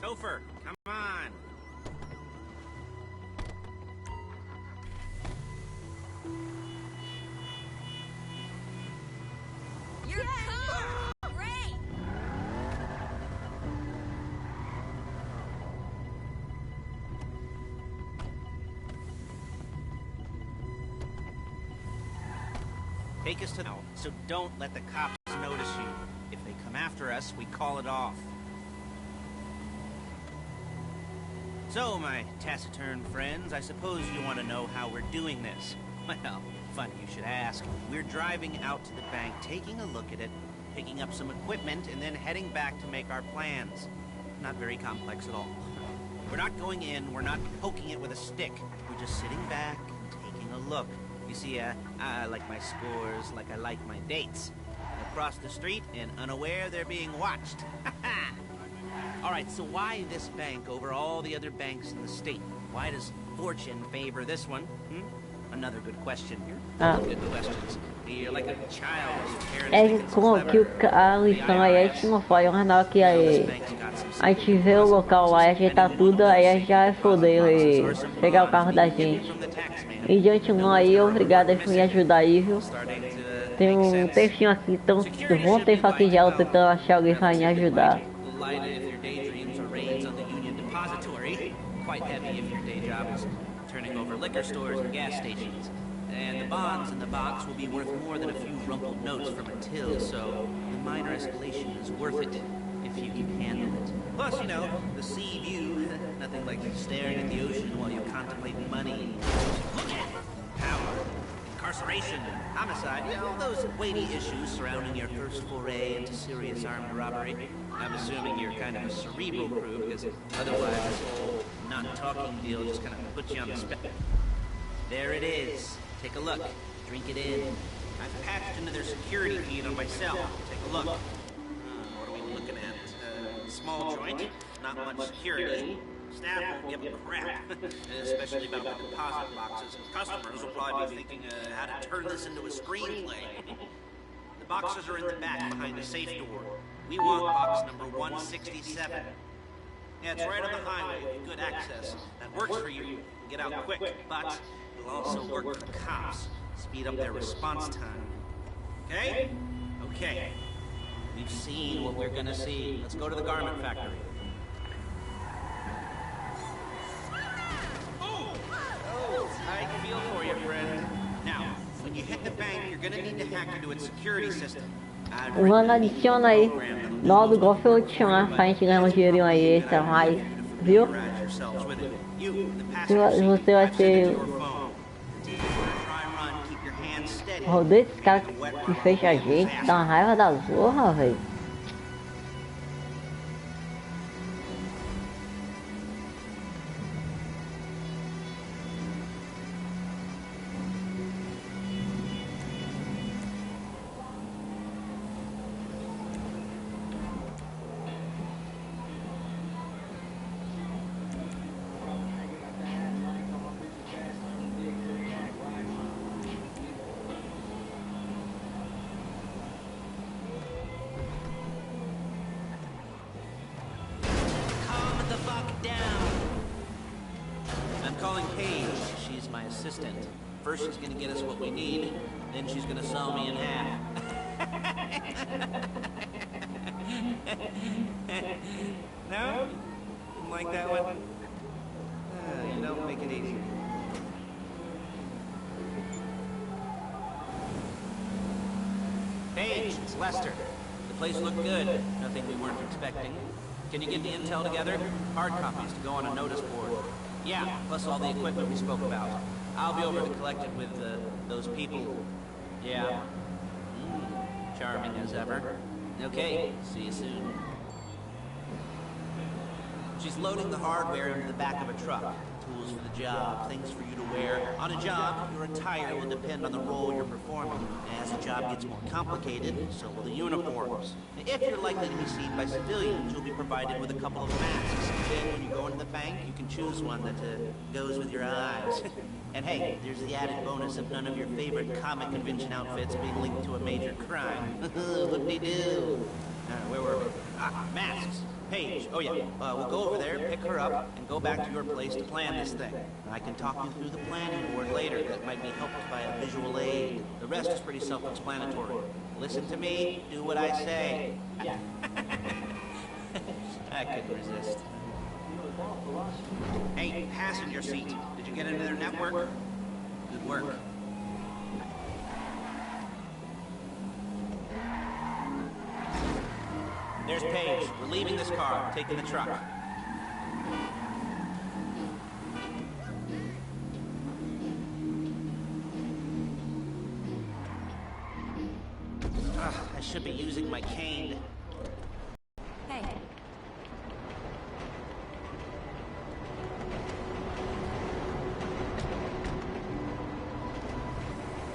Chauffeur, come on. You're cool! Great! Take us to now, so don't let the cops notice you. If they come after us, we call it off. So, my taciturn friends, I suppose you want to know how we're doing this. Well, funny you should ask. We're driving out to the bank, taking a look at it, picking up some equipment, and then heading back to make our plans. Not very complex at all. We're not going in, we're not poking it with a stick. We're just sitting back and taking a look. You see, I like my scores like I like my dates. Across the street and unaware they're being watched. All right, so why this bank over all the other banks in the state? Why does fortune favor this one? Another good question. Good questions. You're like a child whose parents como que a lição aí é tipo, foi um canal que aí a gente vê o local lá e ajeitar tudo, aí a gente já vai foder e pegar o carro da gente. E de antemão aí, obrigado por me ajudar aí, viu? Tem um textinho aqui, então vão ter aqui já tentando achar alguém pra me ajudar. Turning over liquor stores and gas stations. And the bonds in the box will be worth more than a few rumpled notes from a till, so the minor escalation is worth it if you can handle it. Plus, you know, the sea view, nothing like staring at the ocean while you contemplate money, power, incarceration, homicide, you know, those weighty issues surrounding your first foray into serious armed robbery. I'm assuming you're kind of a cerebral crew, because otherwise this whole non-talking deal just kind of puts you on the spot. There it is. Take a look. Drink it in. I've patched into their security feed on my cell. Take a look. What are we looking at? Small joint, not much security. Staff won't give a crap, especially about the deposit boxes. Customers will probably be thinking how to turn this into a screenplay. The boxes are in the back behind the safe door. We want box number 167. Yeah, it's right on the highway with good access. That works for you. Get out quick, but it'll also work for the cops. Speed up their response time. Okay? Okay. We've seen what we're gonna see. Let's go to the garment factory. Oh, I feel for you, friend. Now, when you hit the bank, you're gonna need to hack into its security system. O Ana adiciona aí, logo igual foi o último lá, pra gente ganhar um dinheirinho aí, extra mais, viu? Se você vai ser... Rodei esse cara que fecha a gente, dá uma raiva da zorra, velho. First she's gonna get us what we need, then she's gonna saw me in half. No? Didn't like that one? You don't make it easy. Paige, it's Lester. The place looked good. Nothing we weren't expecting. Can you get the intel together? Hard copies to go on a notice board. Yeah, plus all the equipment we spoke about. I'll be over to collect it with those people. Yeah. Charming as ever. Okay, see you soon. She's loading the hardware into the back of a truck. Tools for the job, things for you to wear. On a job, your attire will depend on the role you're performing. As the job gets more complicated, so will the uniforms. If you're likely to be seen by civilians, you'll be provided with a couple of masks. Then when you go into the bank, you can choose one that goes with your eyes. And hey, there's the added bonus of none of your favorite comic convention outfits being linked to a major crime. Whoop-de-doo. Where were we? Masks. Paige, oh yeah, we'll go over there, pick her up, and go back to your place to plan this thing. I can talk you through the planning board later that might be helped by a visual aid. The rest is pretty self-explanatory. Listen to me, do what I say. I couldn't resist. Hey, passenger seat, did you get into their network? Good work. There's Paige. We're leaving this car, taking the truck. I should be using my cane. Hey.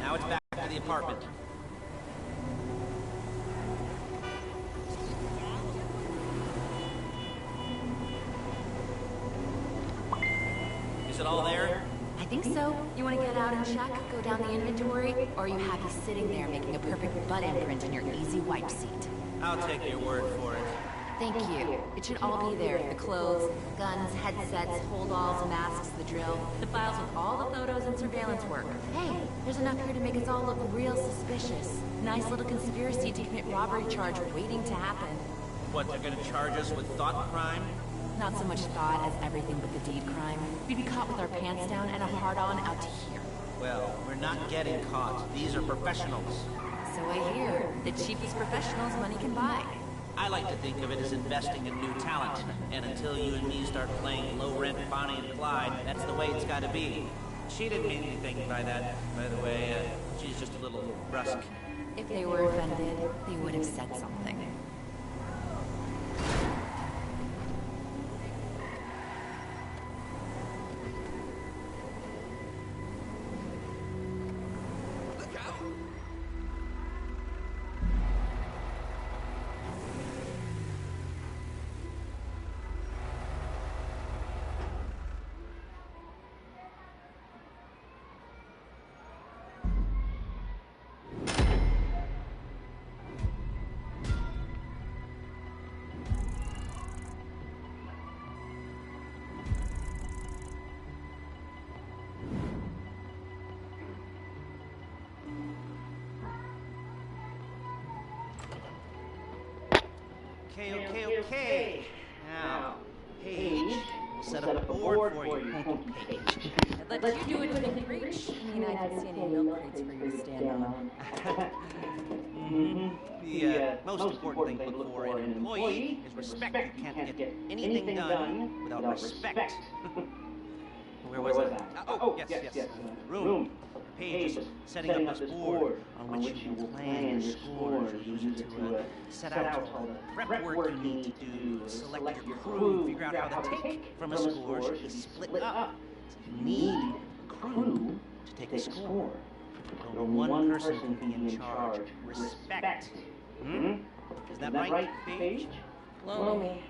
Now it's back to the apartment. Is it all there? I think so. You want to get out and check, go down the inventory, or are you happy sitting there making a perfect butt imprint in your easy wipe seat? I'll take your word for it. Thank you. It should all be there. The clothes, guns, headsets, holdalls, masks, the drill, the files with all the photos and surveillance work. Hey, there's enough here to make us all look real suspicious. Nice little conspiracy to commit robbery charge waiting to happen. What, they're gonna charge us with thought crime? Not so much thought as everything but the deed crime. We'd be caught with our pants down and a hard-on out to here. Well, we're not getting caught. These are professionals. So I hear. The cheapest professionals money can buy. I like to think of it as investing in new talent. And until you and me start playing low-rent Bonnie and Clyde, that's the way it's gotta be. She didn't mean anything by that, by the way. She's just a little brusque. If they were offended, they would have said something. Okay. Now, Paige, we'll set up a board for you. Paige. I'd let you do it when you preach. I mean, I didn't see any milk crates for you to stand on. The most important thing to look for in an employee is respect. You can't get anything done without respect. Where was that? Oh, yes. Room. Paige is setting up this board on which you will plan your scores. You'll use it to set out all the prep work you need to do, select your crew, figure out how the take from a score should be split up. So you need a crew to take a score. Only one person can be in charge. Respect. Is that right, Paige? Blow me.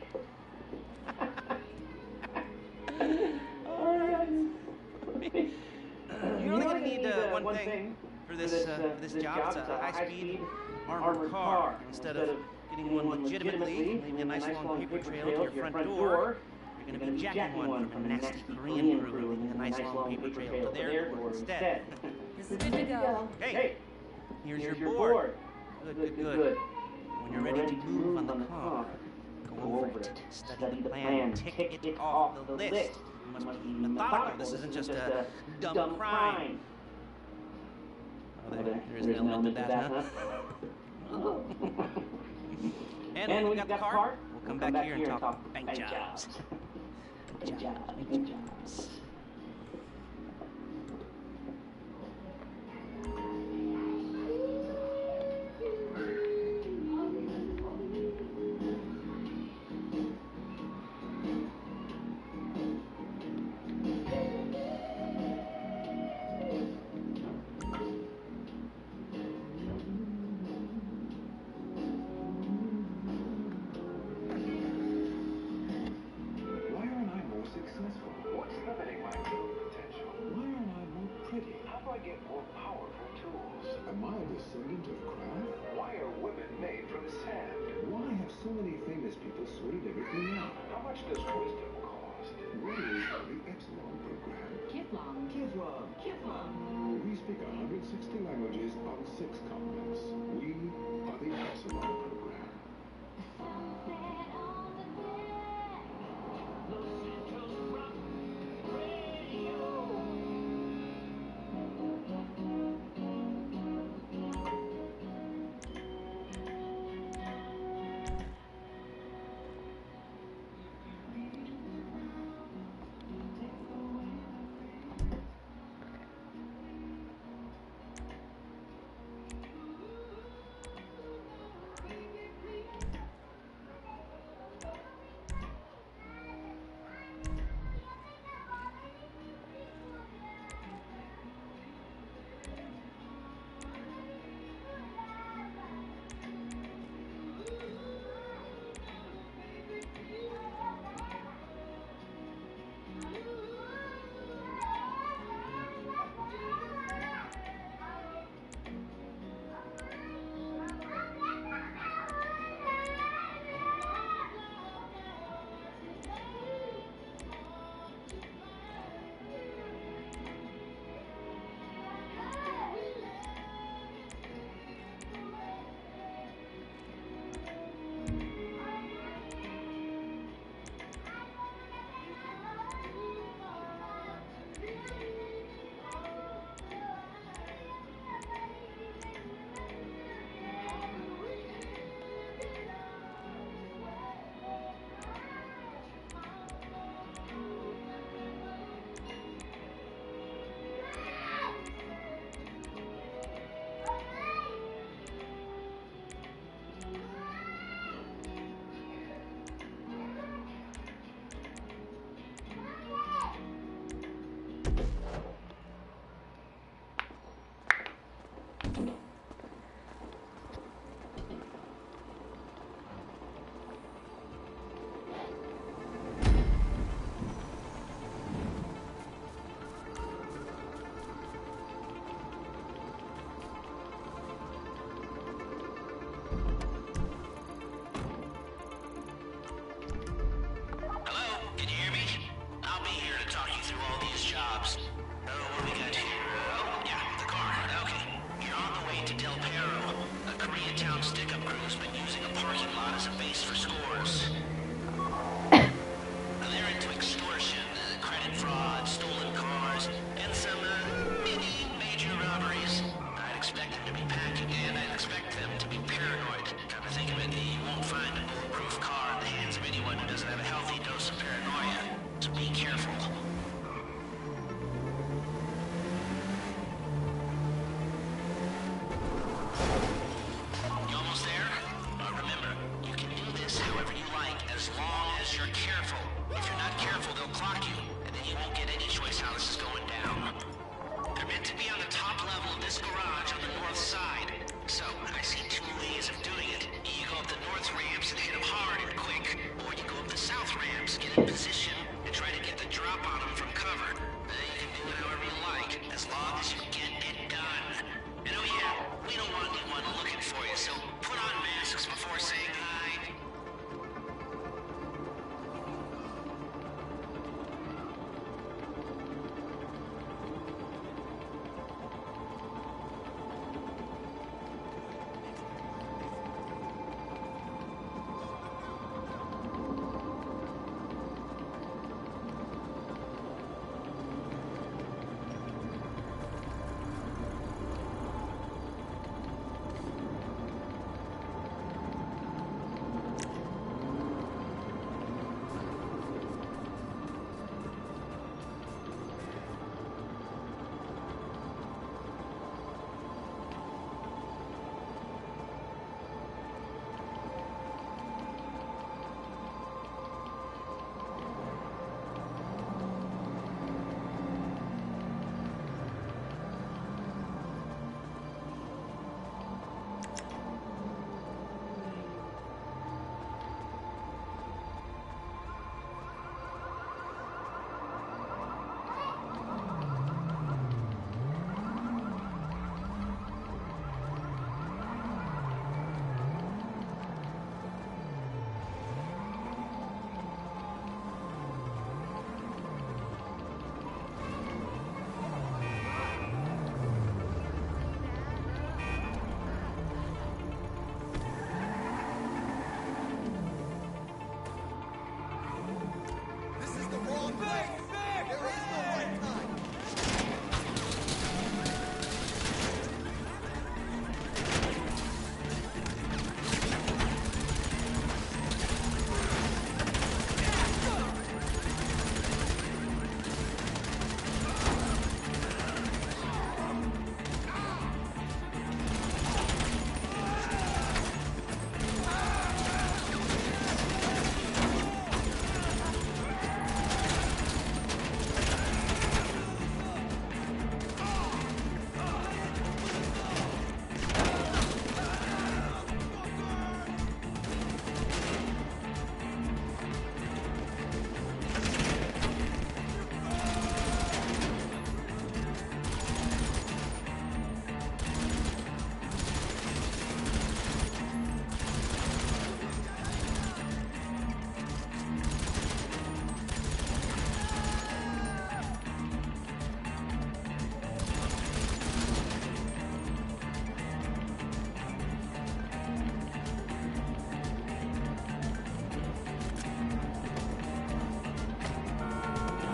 You're only going to need one thing for this job. It's a high-speed armored car. Instead of getting one legitimately, leaving a nice long paper trail to your front door, you're going to be jacking one from a nasty Korean crew, leaving a nice long paper trail to their door instead. This is good to go. Hey, here's your board. Good. When you're ready to move on the car, go over it, study the plan, tick it off the list. You must be methodical. This isn't just a dumb crime. Oh, there is an element to that, huh? And when we got the car, we'll come back here and talk bank jobs. Bank jobs. What's limiting my true potential? Why am I more pretty? How do I get more powerful too? course. Am I a descendant of crab? Why are women made from sand? Why have so many famous people sorted everything out? How much does wisdom cost? What is the Epsilon program? Kiflong. Kiflon. Kiflong. We speak 160 languages on 6 continents. We are the Epsilon program. Position and try to get the drop on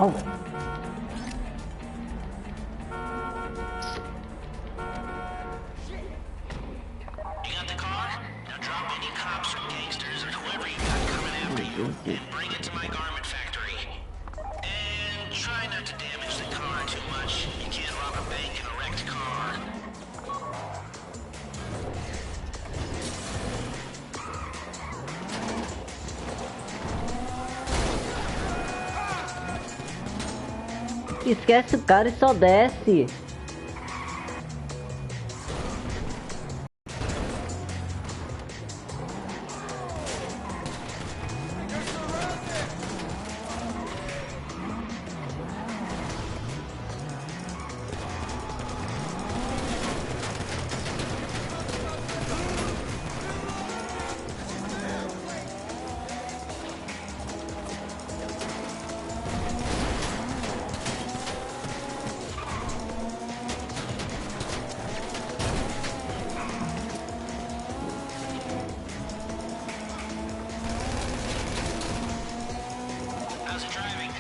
Oh. You got the car? Now drop any cops or gangsters or whoever you got coming after you and bring it to my garment factory. And try not to damage the car too much. You can't rob a bank in a wrecked car. Esquece o cara e só desce. How's it driving?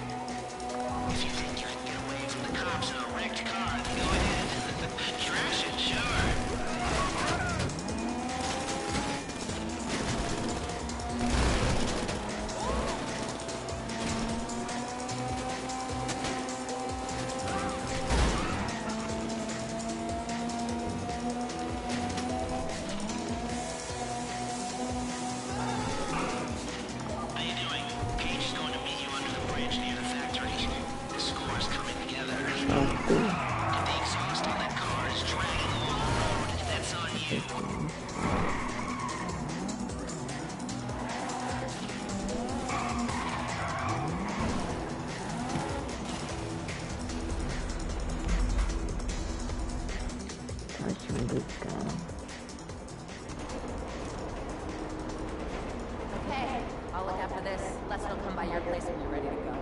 If you think you can get away from the cops in a wrecked car, then go ahead. Trash it, sure. How you doing? Paige is going to meet you under the bridge near the factory. The score's coming together. If the exhaust on that car is dragging along the road, that's on you. Ótimo do carro. Okay, I'll look after this. Leste will come by your place when you're ready to go.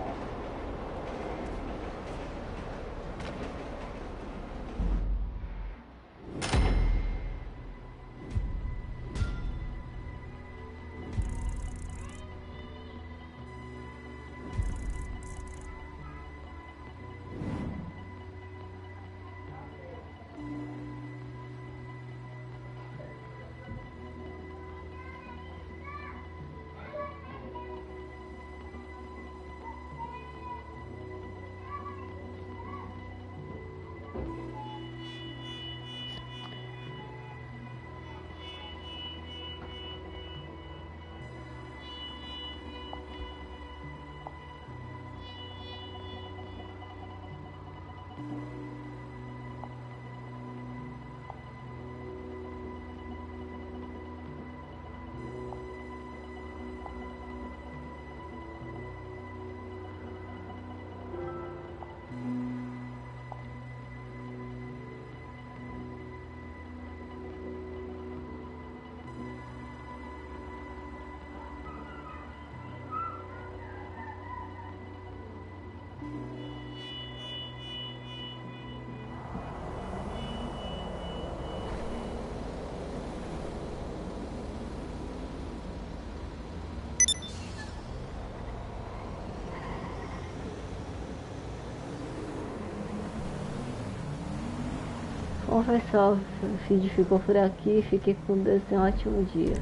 Bom pessoal, o vídeo ficou por aqui. Fiquem com Deus e um ótimo dia.